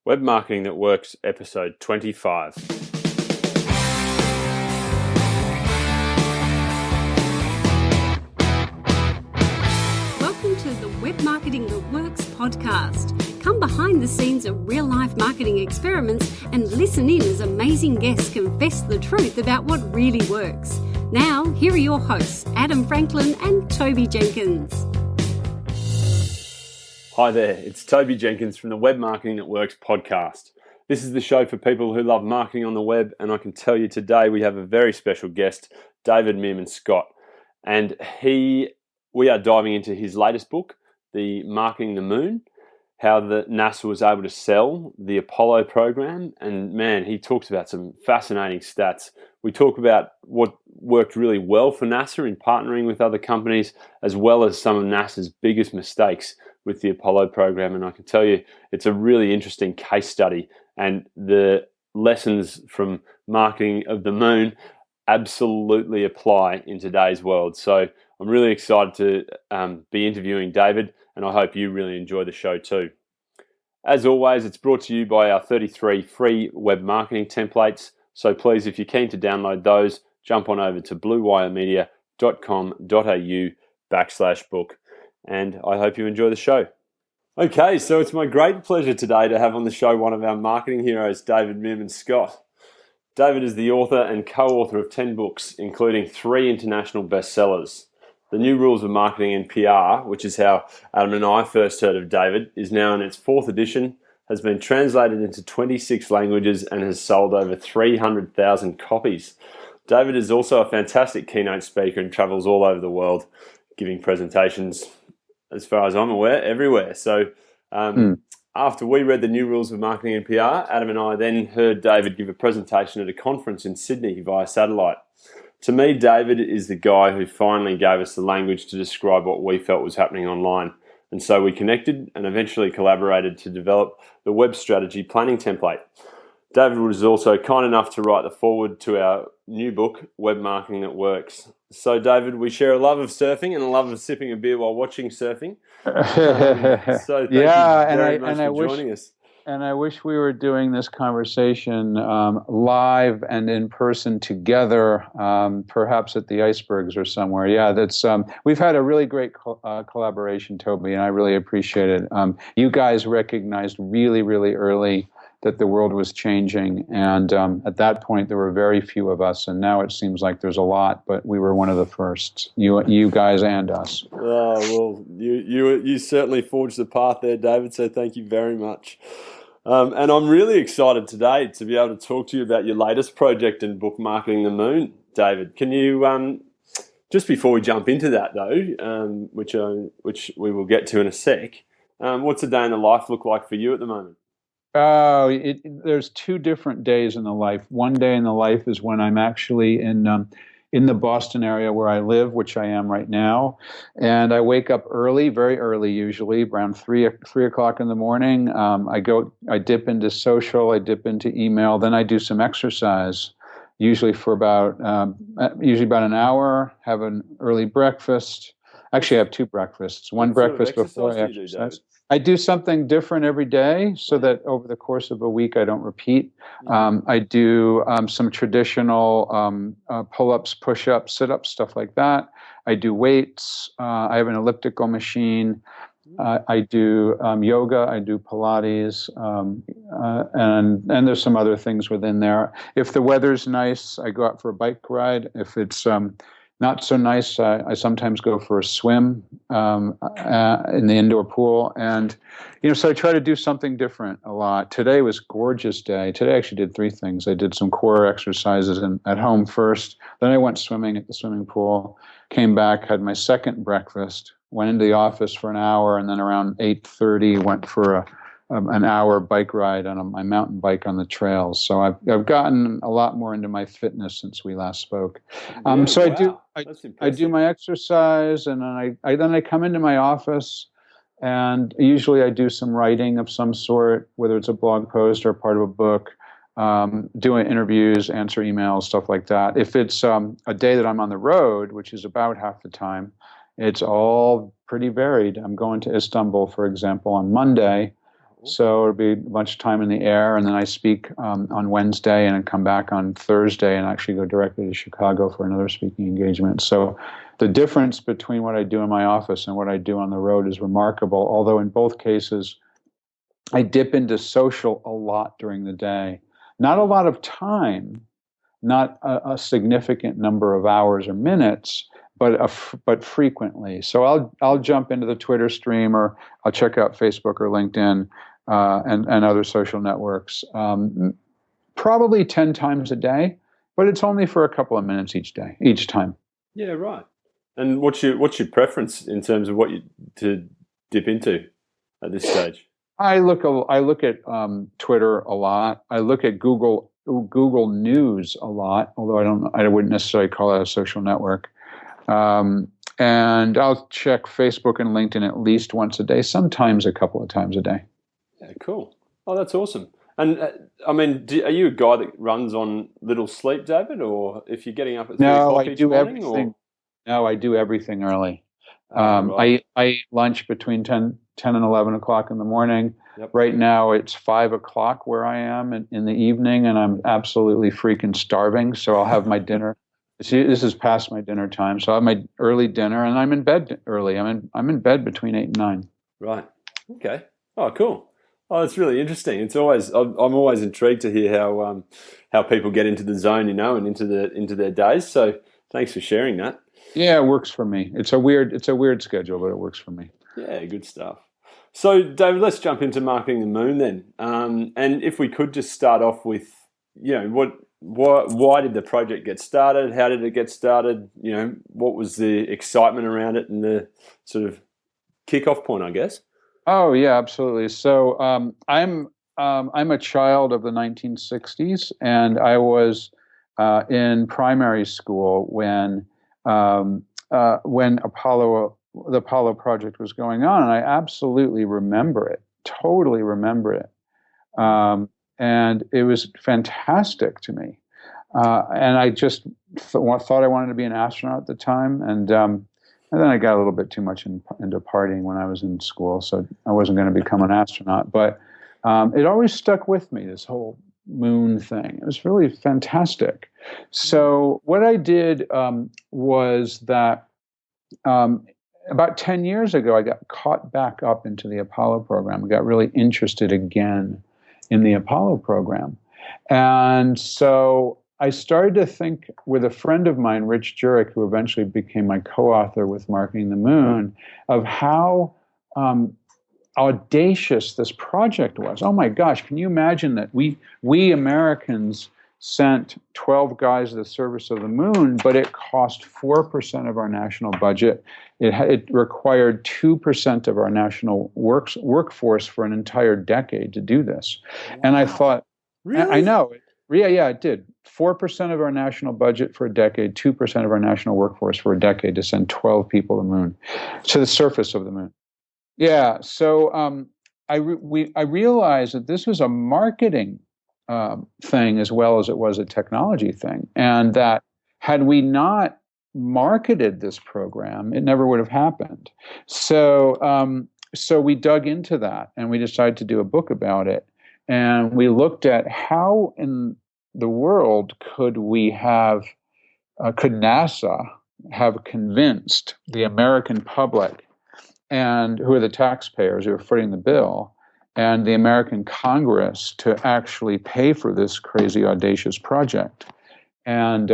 Web Marketing That Works, episode 25. Welcome to the Web Marketing That Works podcast. Come behind the scenes of real-life marketing experiments and listen in as amazing guests confess the truth about what really works. Now, here are your hosts, Adam Franklin and Toby Jenkins. Hi there, it's Toby Jenkins from the Web Marketing That Works podcast. This is the show for people who love marketing on the web, and I can tell you today we have a very special guest, David Meerman Scott. And we are diving into his latest book, The Marketing the Moon, how the NASA was able to sell the Apollo program. And man, he talks about some fascinating stats. We talk about what worked really well for NASA in partnering with other companies, as well as some of NASA's biggest mistakes with the Apollo program. And I can tell you, it's a really interesting case study, and the lessons from marketing of the moon absolutely apply in today's world. So I'm really excited to be interviewing David, and I hope you really enjoy the show too. As always, it's brought to you by our 33 free web marketing templates. So please, if you're keen to download those, jump on over to bluewiremedia.com.au/book. And I hope you enjoy the show. Okay, so it's my great pleasure today to have on the show one of our marketing heroes, David Meerman Scott. David is the author and co-author of 10 books, including 3 international bestsellers. The New Rules of Marketing and PR, which is how Adam and I first heard of David, is now in its 4th edition, has been translated into 26 languages, and has sold over 300,000 copies. David is also a fantastic keynote speaker and travels all over the world, giving presentations, as far as I'm aware, everywhere. So after we read the New Rules of Marketing and PR, Adam and I then heard David give a presentation at a conference in Sydney via satellite. To me, David is the guy who finally gave us the language to describe what we felt was happening online. And so we connected and eventually collaborated to develop the web strategy planning template. David was also kind enough to write the foreword to our new book, Web Marketing That Works. So, David, we share a love of surfing and a love of sipping a beer while watching surfing. So thank you very much for joining us. And I wish we were doing this conversation live and in person together, perhaps at the icebergs or somewhere. Yeah, that's we've had a really great collaboration, Toby, and I really appreciate it. You guys recognized really, really early that the world was changing, and at that point there were very few of us, and now it seems like there's a lot, but we were one of the first, you guys and us. Oh, well, you certainly forged the path there, David, so thank you very much. And I'm really excited today to be able to talk to you about your latest project and book, Marketing the Moon, David. Can you, just before we jump into that though, which we will get to in a sec, what's a day in the life look like for you at the moment? There's 2 different days in the life. One day in the life is when I'm actually in the Boston area where I live, which I am right now, and I wake up early, very early, usually around 3 o'clock in the morning. I dip into social, I dip into email, then I do some exercise, usually for about an hour. Have an early breakfast. Actually, I have 2 breakfasts. One breakfast before I exercise. I do something different every day so that over the course of a week I don't repeat. I do some traditional pull-ups, push-ups, sit-ups, stuff like that. I do weights. I have an elliptical machine. I do yoga. I do Pilates, and there's some other things within there. If the weather's nice, I go out for a bike ride. If it's not so nice, I sometimes go for a swim in the indoor pool. And, so I try to do something different a lot. Today was a gorgeous day. Today I actually did 3 things. I did some core exercises at home first. Then I went swimming at the swimming pool, came back, had my second breakfast, went into the office for an hour, and then around 8:30 went for an hour bike ride on my mountain bike on the trails. So I've gotten a lot more into my fitness since we last spoke. So wow. I do my exercise, and then I come into my office, and usually I do some writing of some sort, whether it's a blog post or part of a book, doing interviews, answer emails, stuff like that. If it's a day that I'm on the road, which is about half the time, it's all pretty varied. I'm going to Istanbul, for example, on Monday. So it'll be a bunch of time in the air, and then I speak on Wednesday and I come back on Thursday and actually go directly to Chicago for another speaking engagement. So the difference between what I do in my office and what I do on the road is remarkable, although in both cases, I dip into social a lot during the day. Not a lot of time, not a significant number of hours or minutes, but frequently. So I'll jump into the Twitter stream, or I'll check out Facebook or LinkedIn and other social networks, probably 10 times a day, but it's only for a couple of minutes each time. Yeah, right. And what's your preference in terms of what you to dip into at this stage? I look at Twitter a lot. I look at Google News a lot, although I wouldn't necessarily call it a social network. And I'll check Facebook and LinkedIn at least once a day, sometimes a couple of times a day. Yeah, cool. Oh, that's awesome. And I mean, are you a guy that runs on little sleep, David, or if you're getting up at 3 o'clock each morning? Everything. No, I do everything early. Right. I eat lunch between 10 and 11 o'clock in the morning. Yep. Right now it's 5 o'clock where I am in the evening, and I'm absolutely freaking starving. So I'll have my dinner. This is past my dinner time. So I have my early dinner, and I'm in bed early. I'm in bed between 8 and 9. Right. Okay. Oh, cool. Oh, that's really interesting. I'm always intrigued to hear how people get into the zone, and into their days. So thanks for sharing that. Yeah, it works for me. It's a weird schedule, but it works for me. Yeah, good stuff. So, David, let's jump into Marketing the Moon then. And if we could just start off with, why did the project get started? How did it get started? What was the excitement around it and the sort of kickoff point, I guess? Oh yeah, absolutely. So I'm a child of the 1960s, and I was in primary school when the Apollo project was going on, and I absolutely remember it, totally remember it, and it was fantastic to me. And I just thought I wanted to be an astronaut at the time, and then I got a little bit too much into partying when I was in school, so I wasn't going to become an astronaut. But it always stuck with me, this whole moon thing. It was really fantastic. So what I did was that about 10 years ago, I got caught back up into the Apollo program. I got really interested again in the Apollo program. And so I started to think with a friend of mine, Rich Jurek, who eventually became my co-author with Marketing the Moon, of how audacious this project was. Oh my gosh, can you imagine that we Americans sent 12 guys to the surface of the moon, but it cost 4% of our national budget. It required 2% of our national workforce for an entire decade to do this. Wow. And I thought, really? I know. Yeah, it did. 4% of our national budget for a decade, 2% of our national workforce for a decade to send 12 people to the moon, to the surface of the moon. Yeah, so I realized that this was a marketing thing as well as it was a technology thing, and that had we not marketed this program, it never would have happened. So we dug into that, and we decided to do a book about it, and we looked at how in the world could NASA have convinced the American public, and who are the taxpayers who are footing the bill, and the American Congress to actually pay for this crazy, audacious project. And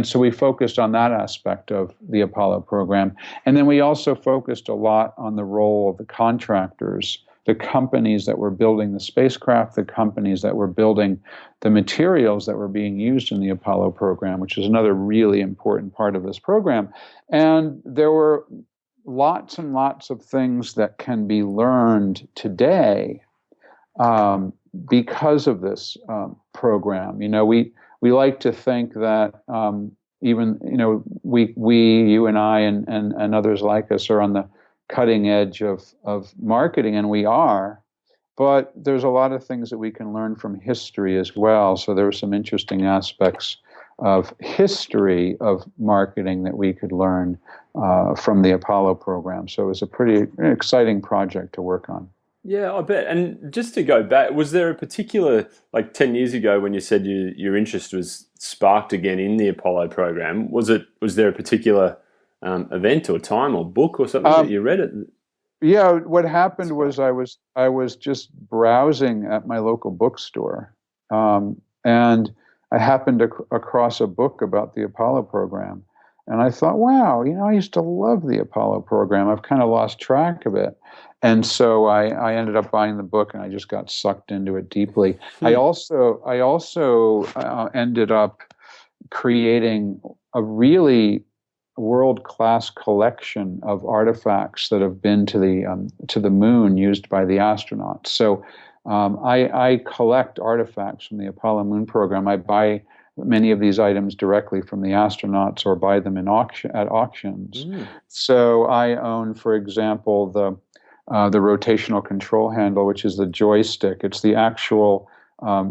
so we focused on that aspect of the Apollo program. And then we also focused a lot on the role of the contractors, the companies that were building the spacecraft, the companies that were building the materials that were being used in the Apollo program, which is another really important part of this program. And there were lots and lots of things that can be learned today because of this program. We like to think that even you and I and others like us are on the cutting edge of marketing, and we are. But there's a lot of things that we can learn from history as well. So there were some interesting aspects of history of marketing that we could learn from the Apollo program. So it was a pretty exciting project to work on. Yeah, I bet. And just to go back, was there a particular, like 10 years ago when you said your interest was sparked again in the Apollo program, was there a particular event or time or book or something that Um, you read it yeah, what happened was sparked? I was just browsing at my local bookstore, and I happened across a book about the Apollo program, and I thought, wow, I used to love the Apollo program. I've kind of lost track of it, and so I ended up buying the book, and I just got sucked into it deeply. I also ended up creating a really world-class collection of artifacts that have been to the moon used by the astronauts. So I collect artifacts from the Apollo moon program. I buy many of these items directly from the astronauts or buy them at auctions. Mm. So I own, for example, the rotational control handle, which is the joystick. It's the actual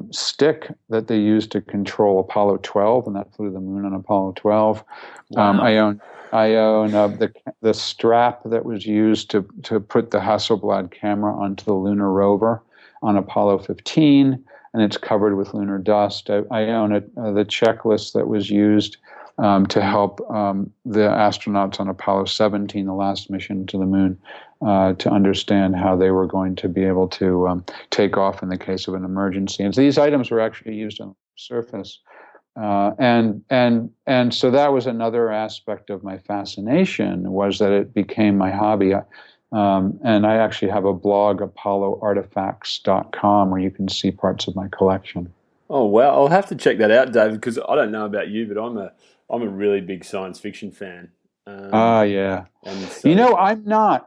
stick that they used to control Apollo 12, and that flew to the moon on Apollo 12. Wow. I own the strap that was used to put the Hasselblad camera onto the lunar rover on Apollo 15, and it's covered with lunar dust. I own the checklist that was used to help the astronauts on Apollo 17, the last mission to the moon, to understand how they were going to be able to take off in the case of an emergency. And so these items were actually used on the surface. And so that was another aspect of my fascination, was that it became my hobby. And I actually have a blog, apolloartifacts.com, where you can see parts of my collection. Oh wow, I'll have to check that out, David, because I don't know about you, but I'm a really big science fiction fan. Ah, yeah. And so I'm not.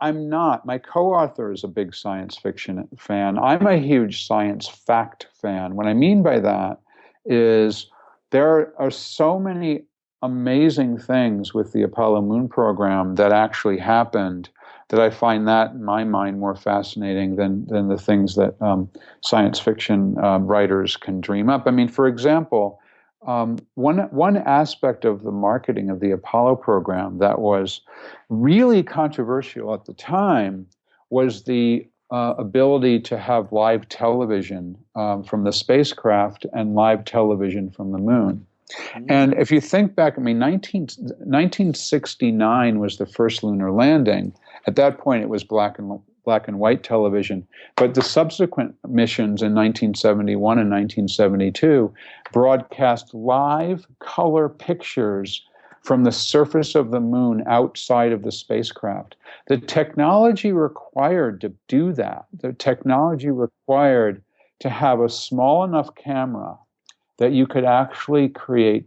My co-author is a big science fiction fan. I'm a huge science fact fan. What I mean by that is there are so many amazing things with the Apollo moon program that actually happened that I find that, in my mind, more fascinating than the things that science fiction writers can dream up. I mean, for example, one aspect of the marketing of the Apollo program that was really controversial at the time was the ability to have live television from the spacecraft and live television from the moon. And mm, if you think back, I mean, 1969 was the first lunar landing. At that point, it was black and white television. But the subsequent missions in 1971 and 1972 broadcast live color pictures from the surface of the moon outside of the spacecraft. The technology required to do that, the technology required to have a small enough camera that you could actually create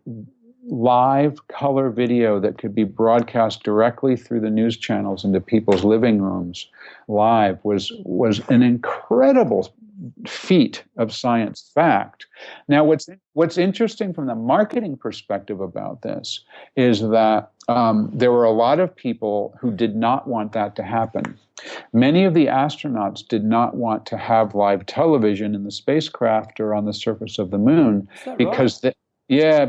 live color video that could be broadcast directly through the news channels into people's living rooms live was an incredible feat of science fact. Now, what's interesting from the marketing perspective about this is that there were a lot of people who did not want that to happen. Many of the astronauts did not want to have live television in the spacecraft or on the surface of the moon is that right? because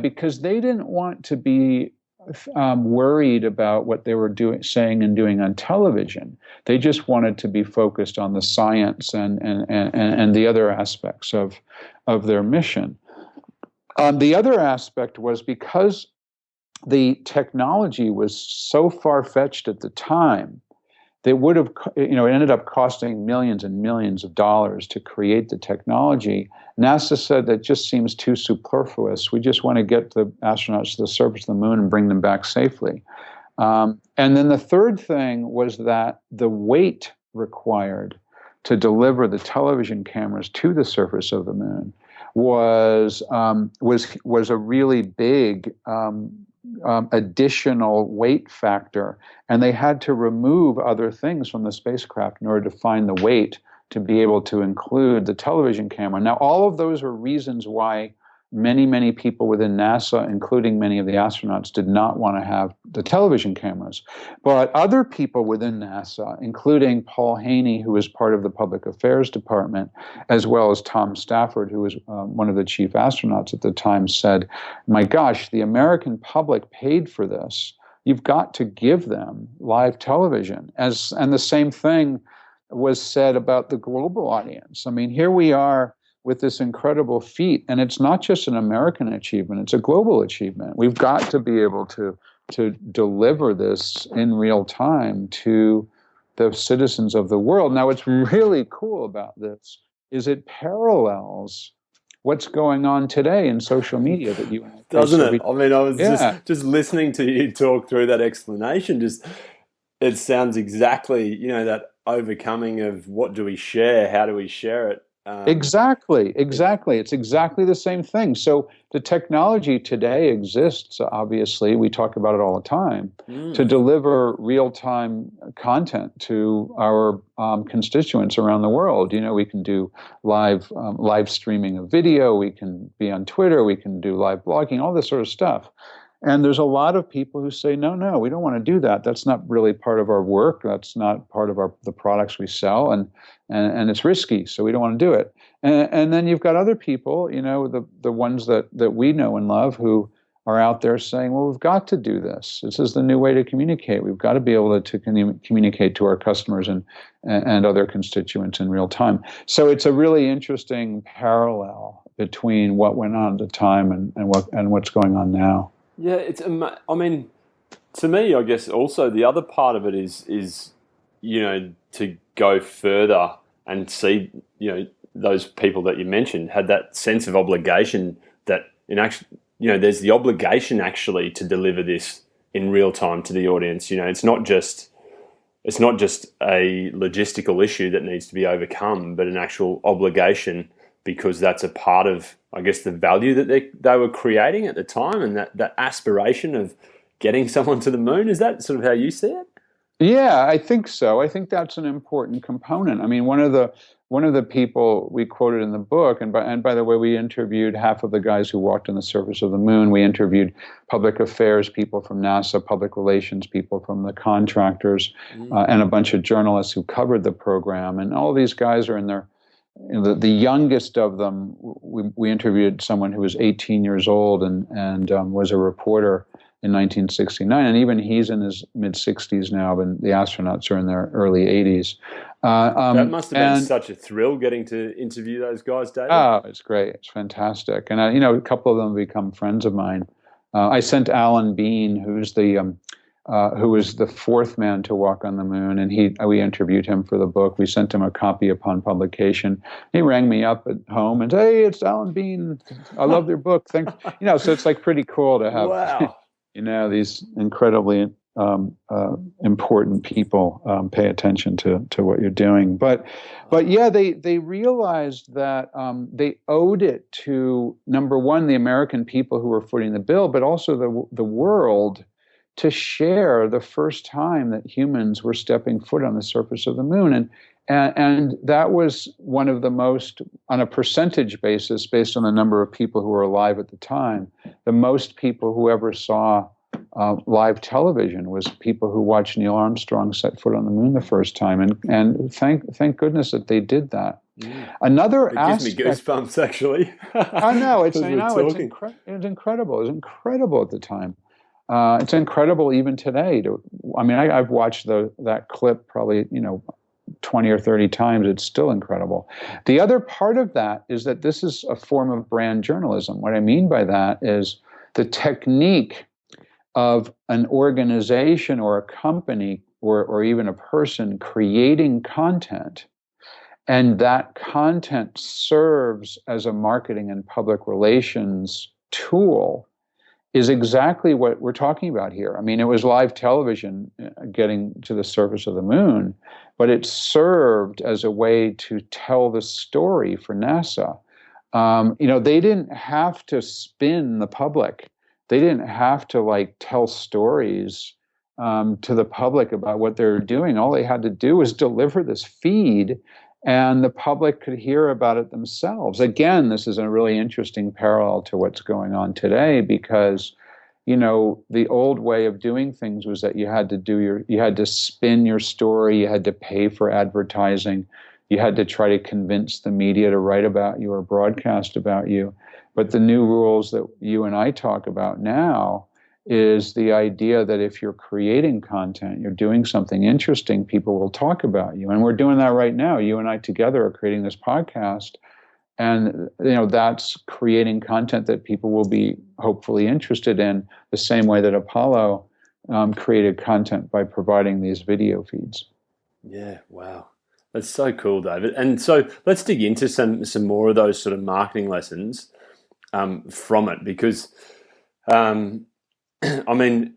because they didn't want to be worried about what they were saying and doing on television. They just wanted to be focused on the science and the other aspects of their mission. The other aspect was because the technology was so far-fetched at the time, they would have, it ended up costing millions and millions of dollars to create the technology. NASA said that just seems too superfluous. We just want to get the astronauts to the surface of the moon and bring them back safely. And then the third thing was that the weight required to deliver the television cameras to the surface of the moon was a really big additional weight factor, and they had to remove other things from the spacecraft in order to find the weight to be able to include the television camera. Now, all of those were reasons why many people within NASA, including many of the astronauts, did not want to have the television cameras. But other people within NASA, including Paul Haney, who was part of the Public Affairs Department, as well as Tom Stafford, who was one of the chief astronauts at the time, said, my gosh, the American public paid for this. You've got to give them live television. And the same thing was said about the global audience. I mean, here we are with this incredible feat, and it's not just an American achievement, it's a global achievement. We've got to be able to deliver this in real time to the citizens of the world. Now, what's really cool about this is it parallels what's going on today in social media that you and I doesn't it? I mean, I was just listening to you talk through that explanation. It sounds exactly, that overcoming of what do we share, how do we share it. Exactly. It's exactly the same thing. So the technology today exists, obviously, we talk about it all the time, to deliver real-time content to our constituents around the world. We can do live streaming of video, we can be on Twitter, we can do live blogging, all this sort of stuff. And there's a lot of people who say, no, we don't want to do that. That's not really part of our work. That's not part of the products we sell, and it's risky, so we don't want to do it. And then you've got other people, the ones that we know and love, who are out there saying, well, we've got to do this. This is the new way to communicate. We've got to be able to communicate to our customers and other constituents in real time. So it's a really interesting parallel between what went on at the time and what's going on now. Yeah, I mean, to me, I guess also the other part of it is to go further and see, those people that you mentioned had that sense of obligation that there's the obligation actually to deliver this in real time to the audience. It's not just a logistical issue that needs to be overcome, but an actual obligation, because that's a part of, I guess, the value that they were creating at the time, and that aspiration of getting someone to the moon. Is that sort of how you see it? Yeah, I think so. I think that's an important component. I mean, one of the people we quoted in the book, and by the way, we interviewed half of the guys who walked on the surface of the moon. We interviewed public affairs people from NASA, public relations people from the contractors, and a bunch of journalists who covered the program. And all these guys are in their the youngest of them. We interviewed someone who was 18 years old and was a reporter in 1969, and even he's in his mid-60s now, and the astronauts are in their early 80s. That must have been such a thrill getting to interview those guys, David. Oh, it's great. It's fantastic. And, a couple of them have become friends of mine. I sent Alan Bean, who was the fourth man to walk on the moon, and we interviewed him for the book. We sent him a copy upon publication. He rang me up at home and said, "Hey, it's Alan Bean. I love your book. Thanks." So it's like pretty cool to have, wow. These incredibly important people pay attention to what you're doing. But yeah, they realized that they owed it to, number one, the American people who were footing the bill, but also the world, to share the first time that humans were stepping foot on the surface of the moon. And that was one of the most, on a percentage basis, based on the number of people who were alive at the time, the most people who ever saw live television was people who watched Neil Armstrong set foot on the moon the first time. And thank goodness that they did that. Another aspect, gives me goosebumps, actually. I know, it's incredible. It was incredible at the time. It's incredible even today. I've watched that clip probably 20 or 30 times. It's still incredible. The other part of that is that this is a form of brand journalism. What I mean by that is the technique of an organization or a company or even a person creating content, and that content serves as a marketing and public relations tool, is exactly what we're talking about here. I mean, it was live television getting to the surface of the moon, but it served as a way to tell the story for NASA. They didn't have to spin the public. They didn't have to tell stories to the public about what they're doing. All they had to do was deliver this feed, and the public could hear about it themselves. Again, this is a really interesting parallel to what's going on today, because, the old way of doing things was that you had to spin your story, you had to pay for advertising, you had to try to convince the media to write about you or broadcast about you. But the new rules that you and I talk about now is the idea that if you're creating content, you're doing something interesting, people will talk about you. And we're doing that right now. You and I together are creating this podcast. And, that's creating content that people will be hopefully interested in, the same way that Apollo created content by providing these video feeds. Yeah, wow. That's so cool, David. And so let's dig into some more of those sort of marketing lessons from it, because, I mean,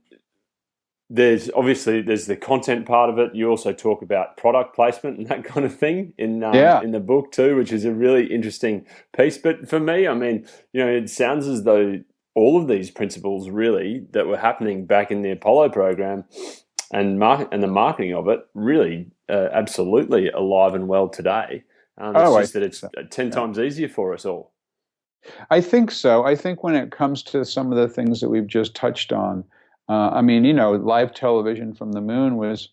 there's the content part of it. You also talk about product placement and that kind of thing in the book too, which is a really interesting piece. But for me, I mean, it sounds as though all of these principles really that were happening back in the Apollo program and the marketing of it really absolutely alive and well today. It's just that it's 10 times easier for us all. I think so. I think when it comes to some of the things that we've just touched on, live television from the moon was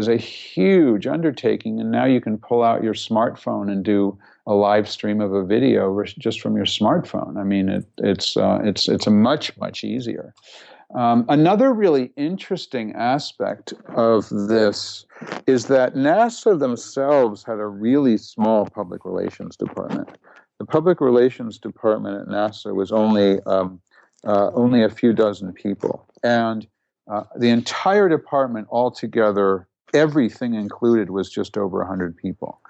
a huge undertaking, and now you can pull out your smartphone and do a live stream of a video just from your smartphone. I mean, it's a much easier. Another really interesting aspect of this is that NASA themselves had a really small public relations department. The public relations department at NASA was only a few dozen people. And the entire department altogether, everything included, was just over 100 people.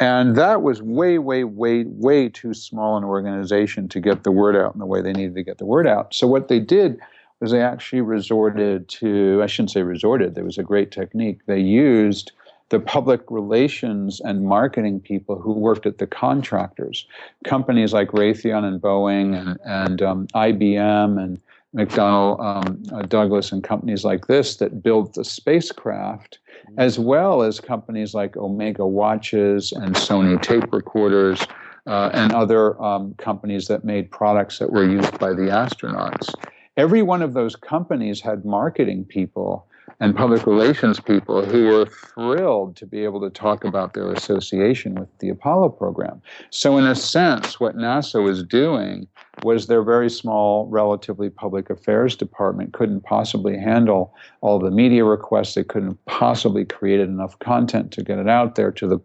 And that was way too small an organization to get the word out in the way they needed to get the word out. So what they did was they actually resorted to, I shouldn't say resorted, there was a great technique. They used the public relations and marketing people who worked at the contractors, companies like Raytheon and Boeing and IBM and McDonnell Douglas and companies like this that built the spacecraft, as well as companies like Omega watches and Sony tape recorders and other companies that made products that were used by the astronauts. Every one of those companies had marketing people and public relations people who were thrilled to be able to talk about their association with the Apollo program. So in a sense, what NASA was doing was their very small, relatively public affairs department couldn't possibly handle all the media requests. They couldn't possibly create enough content to get it out there to the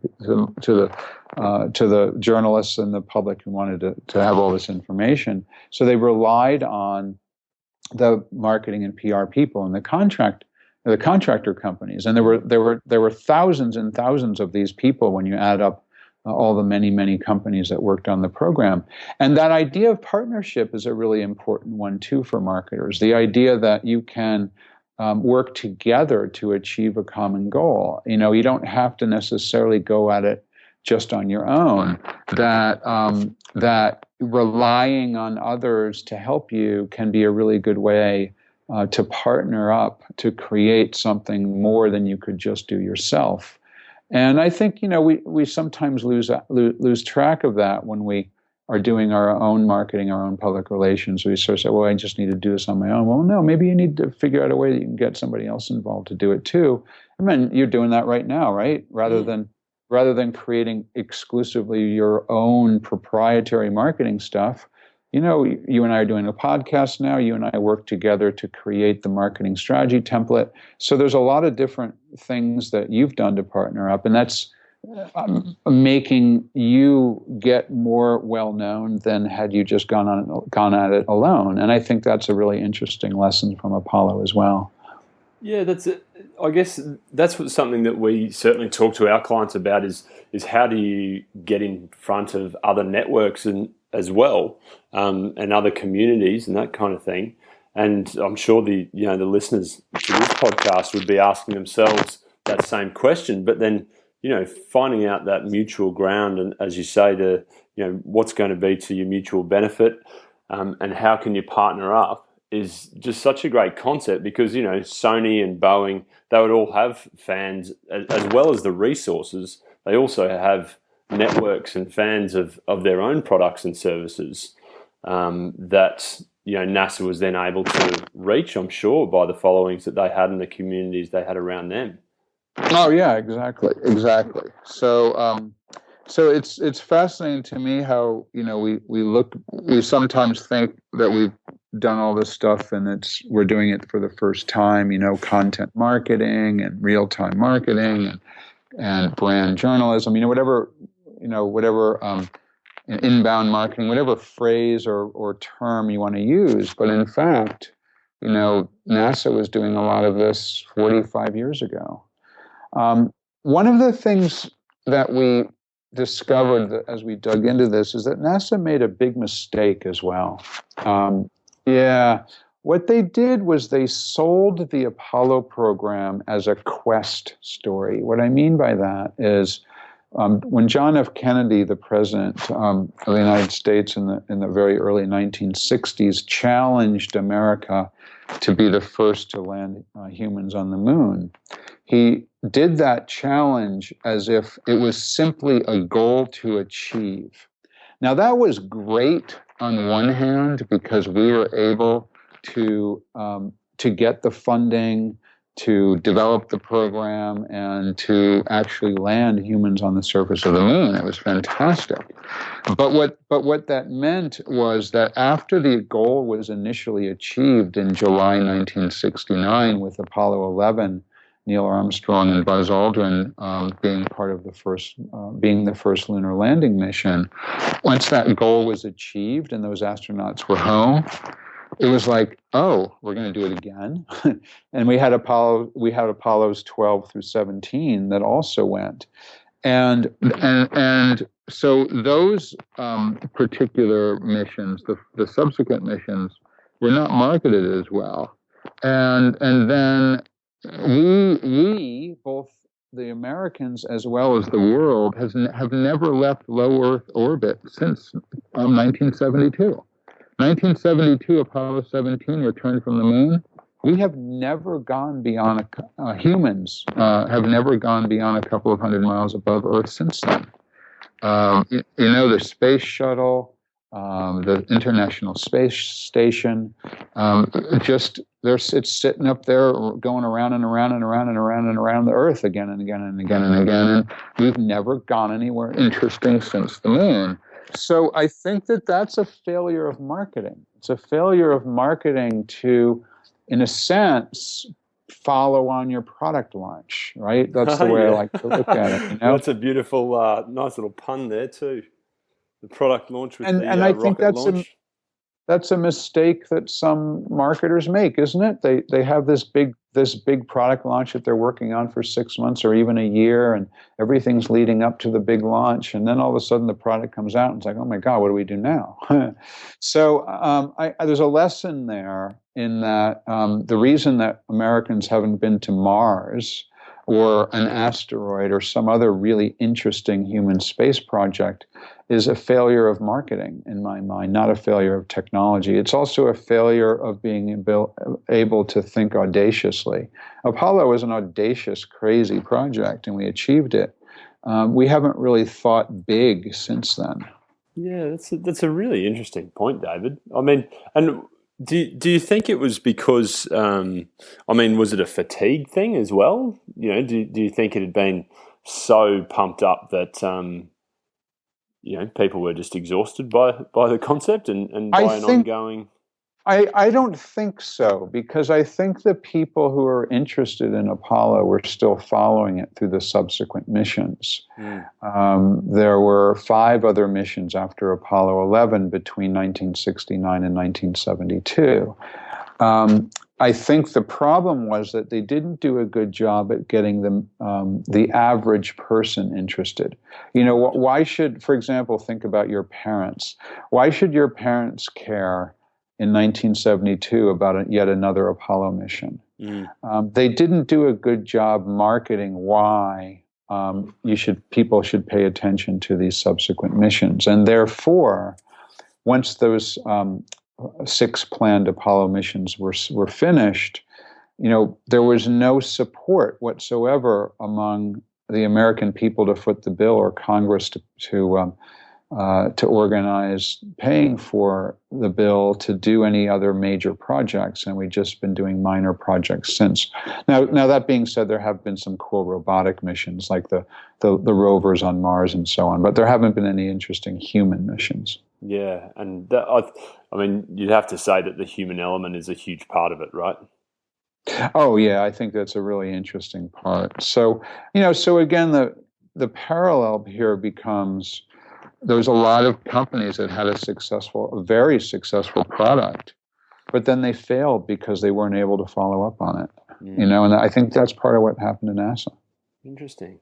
journalists and the public who wanted to have all this information. So they relied on the marketing and PR people and the contractor companies, and there were thousands and thousands of these people when you add up all the many companies that worked on the program. And that idea of partnership is a really important one too for marketers. The idea that you can work together to achieve a common goal. You don't have to necessarily go at it just on your own. That relying on others to help you can be a really good way to partner up to create something more than you could just do yourself. And I think we sometimes lose track of that when we are doing our own marketing, our own public relations. We sort of say, well, I just need to do this on my own. Well, no, maybe you need to figure out a way that you can get somebody else involved to do it too. I mean, you're doing that right now, right? Rather than creating exclusively your own proprietary marketing stuff, you and I are doing a podcast now. You and I work together to create the marketing strategy template. So there's a lot of different things that you've done to partner up, and that's making you get more well-known than had you just gone at it alone. And I think that's a really interesting lesson from Apollo as well. Yeah, that's it. I guess that's something that we certainly talk to our clients about is how do you get in front of other networks and as well, and other communities and that kind of thing. And I'm sure the listeners to this podcast would be asking themselves that same question, but then finding out that mutual ground and, as you say, what's going to be to your mutual benefit, and how can you partner up is just such a great concept because Sony and Boeing, they would all have fans as well as the resources. They also have networks and fans of their own products and services that NASA was then able to reach, I'm sure, by the followings that they had and the communities they had around them. Oh yeah, exactly. So it's fascinating to me how we sometimes think that we've done all this stuff, and we're doing it for the first time. Content marketing and real-time marketing and brand journalism. Whatever inbound marketing, whatever phrase or term you want to use. But in fact, NASA was doing a lot of this 45 years ago. One of the things that we discovered as we dug into this is that NASA made a big mistake as well. What they did was they sold the Apollo program as a quest story. What I mean by that is when John F. Kennedy, the president of the United States in the very early 1960s, challenged America to be the first to land humans on the moon, he did that challenge as if it was simply a goal to achieve. Now, that was great on one hand because we were able to get the funding to develop the program and to actually land humans on the surface of the moon. It was fantastic. But what that meant was that after the goal was initially achieved in July 1969 with Apollo 11, Neil Armstrong and Buzz Aldrin being part of being the first lunar landing mission, once that goal was achieved and those astronauts were home, it was like, oh, we're going to do it again. And we had Apollos 12 through 17 that also went. And so those particular missions, the subsequent missions, were not marketed as well. And then we, both the Americans as well as the world, have never left low Earth orbit since 1972. 1972, Apollo 17 returned from the moon. We have never gone beyond, humans have never gone beyond a couple of 100 miles above Earth since then. The space shuttle, the International Space Station, it's sitting up there going around and around and around and around and around the Earth again and again and again and again. And we've never gone anywhere interesting since the moon. So I think that's a failure of marketing. It's a failure of marketing to, in a sense, follow on your product launch, right? That's the way I like to look at it. That's a beautiful, nice little pun there too. The product launch with and I think launch. That's a mistake that some marketers make, isn't it? They have this big product launch that they're working on for 6 months or even a year, and everything's leading up to the big launch, and then all of a sudden the product comes out and it's like, oh my God, what do we do now? So there's a lesson there in that the reason that Americans haven't been to Mars or an asteroid or some other really interesting human space project is a failure of marketing, in my mind, not a failure of technology. It's also a failure of being able to think audaciously. Apollo was an audacious, crazy project, and we achieved it. We haven't really thought big since then. Yeah, that's a really interesting point, David. I mean, and do you think it was because, was it a fatigue thing as well? Do you think it had been so pumped up that people were just exhausted by the concept and by ongoing? I don't think so, because I think the people who are interested in Apollo were still following it through the subsequent missions. There were 5 other missions after Apollo 11 between 1969 and 1972. I think the problem was that they didn't do a good job at getting the average person interested. Why should, for example, think about your parents. Why should your parents care in 1972 about yet another Apollo mission? They didn't do a good job marketing why people should pay attention to these subsequent missions, and therefore, once those 6 planned Apollo missions were finished, there was no support whatsoever among the American people to foot the bill or Congress to organize paying for the bill to do any other major projects, and we've just been doing minor projects since. Now that being said, there have been some cool robotic missions like the rovers on Mars and so on, but there haven't been any interesting human missions. Yeah, and I mean, you'd have to say that the human element is a huge part of it, right? Oh yeah, I think that's a really interesting part. So, so again, the parallel here becomes there's a lot of companies that had a very successful product, but then they failed because they weren't able to follow up on it. And I think that's part of what happened to NASA. Interesting.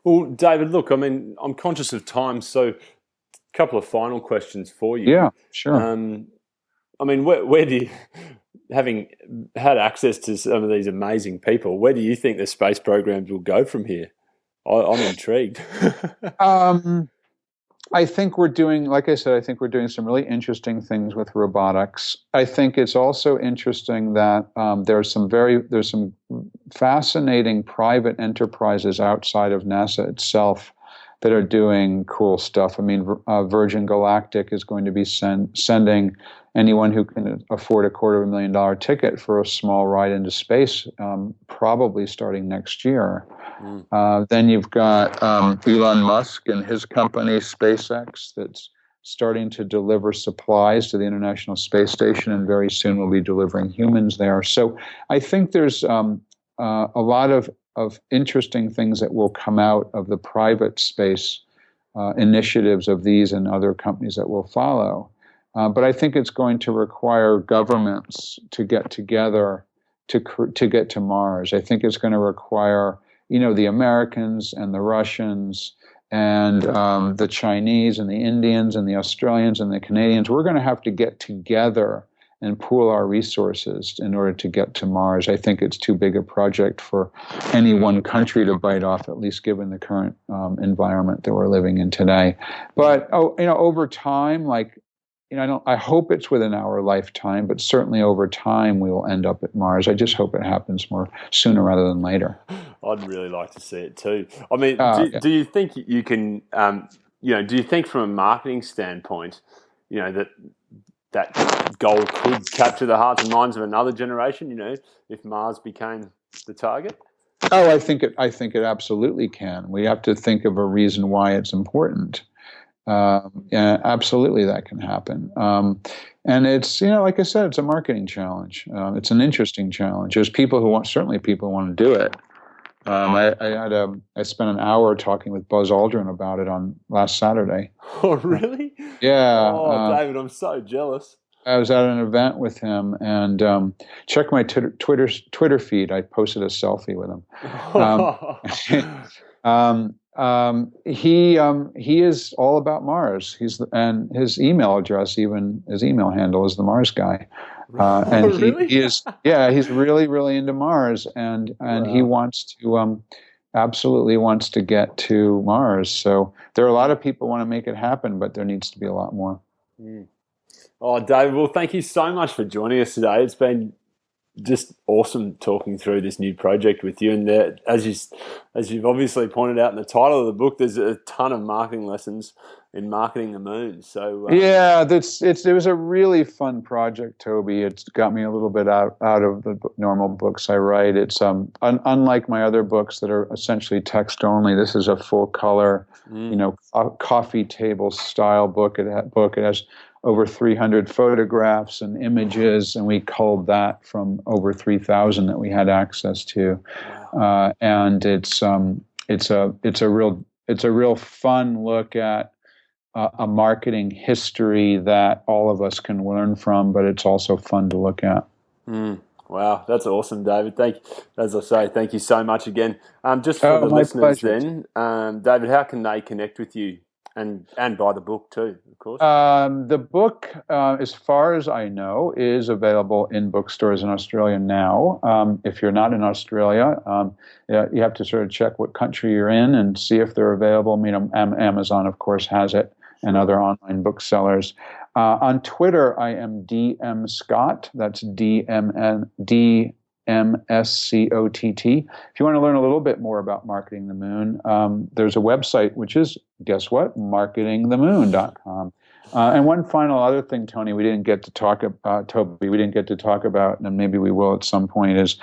Well, David, look, I mean, I'm conscious of time, so a couple of final questions for you. Yeah, sure. I mean, where do you, having had access to some of these amazing people, where do you think the space programs will go from here? I'm intrigued. I think we're doing, like I said, I think we're doing some really interesting things with robotics. I think it's also interesting that there's some fascinating private enterprises outside of NASA itself that are doing cool stuff. I mean, Virgin Galactic is going to be sending anyone who can afford $250,000 ticket for a small ride into space, probably starting next year. Then you've got Elon Musk and his company SpaceX that's starting to deliver supplies to the International Space Station, and very soon will be delivering humans there. So I think there's a lot of interesting things that will come out of the private space initiatives of these and other companies that will follow. But I think it's going to require governments to get together to get to Mars. I think it's going to require the Americans and the Russians and the Chinese and the Indians and the Australians and the Canadians. We're going to have to get together and pool our resources in order to get to Mars. I think it's too big a project for any one country to bite off, at least given the current environment that we're living in today. But over time, I hope it's within our lifetime, but certainly over time we will end up at Mars. I just hope it happens more sooner rather than later. I'd really like to see it too. I mean, do you think you can, do you think from a marketing standpoint, that goal could capture the hearts and minds of another generation, if Mars became the target? Oh, I think it absolutely can. We have to think of a reason why it's important. Yeah, absolutely, that can happen. And it's, like I said, it's a marketing challenge. It's an interesting challenge. There's people who want to do it. I spent an hour talking with Buzz Aldrin about it on last Saturday. Oh, really? Yeah. Oh, David, I'm so jealous. I was at an event with him, and check my Twitter feed. I posted a selfie with him. He is all about Mars. And his email address, even his email handle, is the Mars guy. And really? he is, yeah, he's really, really into Mars, and wow. He wants to absolutely wants to get to Mars. So there are a lot of people who want to make it happen, but there needs to be a lot more. Oh, David, well, thank you so much for joining us today. It's been just awesome talking through this new project with you. And as you've obviously pointed out in the title of the book, there's a ton of marketing lessons in marketing the moon. So yeah, it was a really fun project, Toby. It's got me a little bit out of the normal books I write. It's unlike my other books that are essentially text only. This is a full color, coffee table style book. It has over 300 photographs and images, and we culled that from over 3,000 that we had access to. Wow. And it's a real fun look at a marketing history that all of us can learn from, but it's also fun to look at. Wow, that's awesome, David. As I say, thank you so much again. Just for the listeners, pleasure. then, David, how can they connect with you and buy the book too, of course? The book, as far as I know, is available in bookstores in Australia now. If you're not in Australia, you have to sort of check what country you're in and see if they're available. I mean, Amazon, of course, has it, and other online booksellers. On Twitter, I am DM Scott. That's DMSCOTT. If you want to learn a little bit more about marketing the moon, there's a website, which is, guess what? marketingthemoon.com. And one final other thing, Tony, we didn't get to talk about, Toby, we didn't get to talk about, and maybe we will at some point, is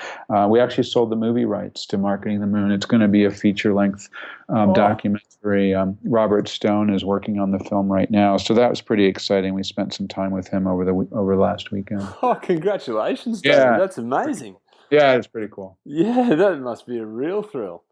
we actually sold the movie rights to Marketing the Moon. It's going to be a feature-length documentary. Robert Stone is working on the film right now, so that was pretty exciting. We spent some time with him over last weekend. Oh, congratulations, David. Yeah. That's amazing. Yeah, it's pretty cool. Yeah, that must be a real thrill.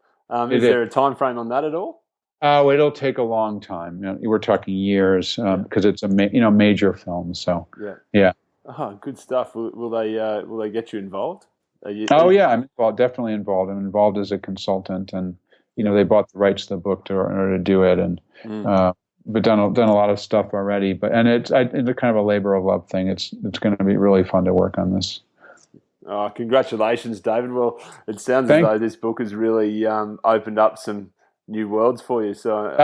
Is there a time frame on that at all? Oh, it'll take a long time. We're talking years because it's a major film. So yeah. Oh, good stuff. Will they get you involved? Yeah, I'm involved. Definitely involved. I'm involved as a consultant, and they bought the rights to the book in order to do it, and but done a lot of stuff already. And it's kind of a labor of love thing. It's going to be really fun to work on this. Oh, congratulations, David. Well, it sounds as though this book has really opened up some new worlds for you. So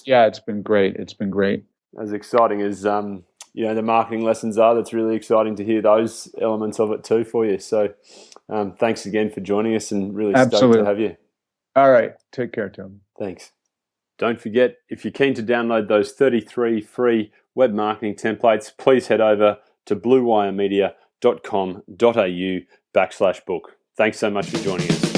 it's been great. It's been great. As exciting as the marketing lessons are, that's really exciting to hear those elements of it too for you. So thanks again for joining us, and really stoked to have you. All right. Take care, Tom. Thanks. Don't forget, if you're keen to download those 33 free web marketing templates, please head over to bluewiremedia.com.au/book. Thanks so much for joining us.